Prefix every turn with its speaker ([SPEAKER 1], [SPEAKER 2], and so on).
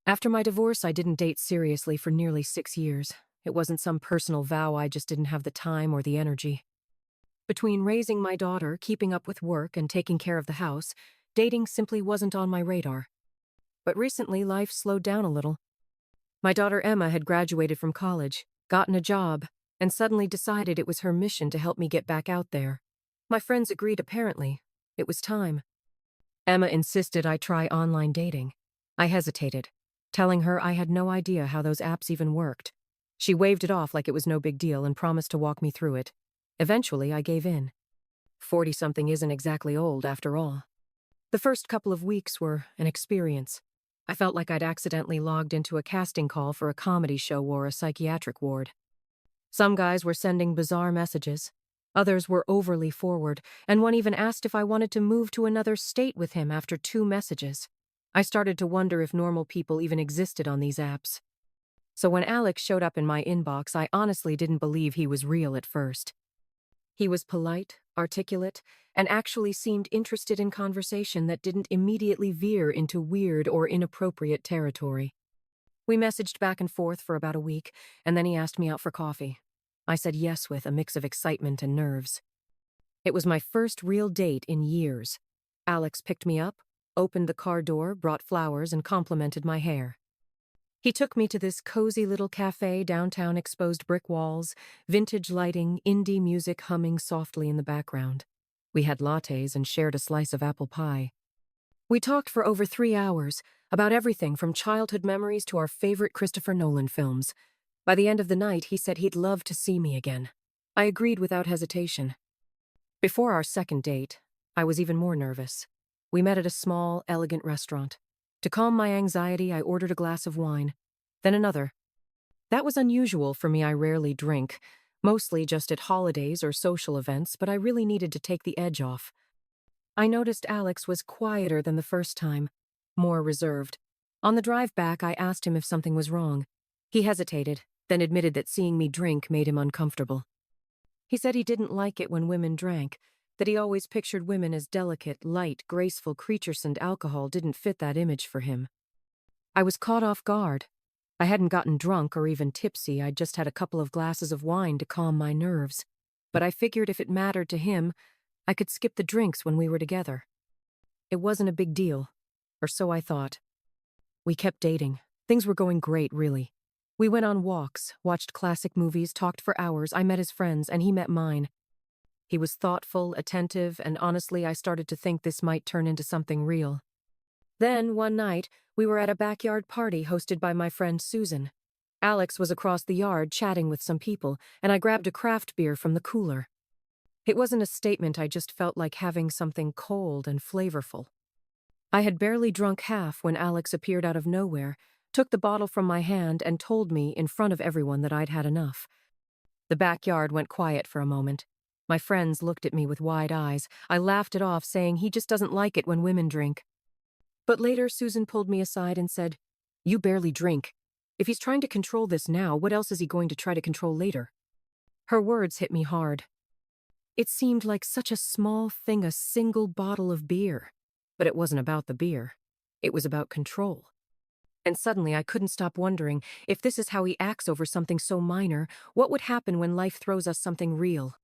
[SPEAKER 1] After my divorce, I didn't date seriously for nearly 6 years. It wasn't some personal vow, I just didn't have the time or the energy. Between raising my daughter, keeping up with work, and taking care of the house, dating simply wasn't on my radar. But recently, life slowed down a little. My daughter Emma had graduated from college, gotten a job, and suddenly decided it was her mission to help me get back out there. My friends agreed apparently. It was time. Emma insisted I try online dating. I hesitated, telling her I had no idea how those apps even worked. She waved it off like it was no big deal and promised to walk me through it. Eventually, I gave in. 40-something isn't exactly old, after all. The first couple of weeks were an experience. I felt like I'd accidentally logged into a casting call for a comedy show or a psychiatric ward. Some guys were sending bizarre messages. Others were overly forward, and one even asked if I wanted to move to another state with him after 2 messages. I started to wonder if normal people even existed on these apps. So when Alex showed up in my inbox, I honestly didn't believe he was real at first. He was polite, articulate, and actually seemed interested in conversation that didn't immediately veer into weird or inappropriate territory. We messaged back and forth for about a week, and then he asked me out for coffee. I said yes with a mix of excitement and nerves. It was my first real date in years. Alex picked me up, opened the car door, brought flowers, and complimented my hair. He took me to this cozy little cafe, downtown, exposed brick walls, vintage lighting, indie music humming softly in the background. We had lattes and shared a slice of apple pie. We talked for over 3 hours, about everything from childhood memories to our favorite Christopher Nolan films. By the end of the night, he said he'd love to see me again. I agreed without hesitation. Before our second date, I was even more nervous. We met at a small, elegant restaurant. To calm my anxiety, I ordered a glass of wine, then another. That was unusual for me. I rarely drink, mostly just at holidays or social events, but I really needed to take the edge off. I noticed Alex was quieter than the first time, more reserved. On the drive back, I asked him if something was wrong. He hesitated, then admitted that seeing me drink made him uncomfortable. He said he didn't like it when women drank, that he always pictured women as delicate, light, graceful creatures, and alcohol didn't fit that image for him. I was caught off guard. I hadn't gotten drunk or even tipsy. I'd just had a couple of glasses of wine to calm my nerves. But I figured if it mattered to him, I could skip the drinks when we were together. It wasn't a big deal, or so I thought. We kept dating. Things were going great, really. We went on walks, watched classic movies, talked for hours. I met his friends, and he met mine. He was thoughtful, attentive, and honestly, I started to think this might turn into something real. Then, one night, we were at a backyard party hosted by my friend Susan. Alex was across the yard chatting with some people, and I grabbed a craft beer from the cooler. It wasn't a statement, I just felt like having something cold and flavorful. I had barely drunk half when Alex appeared out of nowhere, took the bottle from my hand, and told me in front of everyone that I'd had enough. The backyard went quiet for a moment. My friends looked at me with wide eyes. I laughed it off, saying he just doesn't like it when women drink. But later, Susan pulled me aside and said, "You barely drink. If he's trying to control this now, what else is he going to try to control later?" Her words hit me hard. It seemed like such a small thing, a single bottle of beer. But it wasn't about the beer. It was about control. And suddenly I couldn't stop wondering, if this is how he acts over something so minor, what would happen when life throws us something real?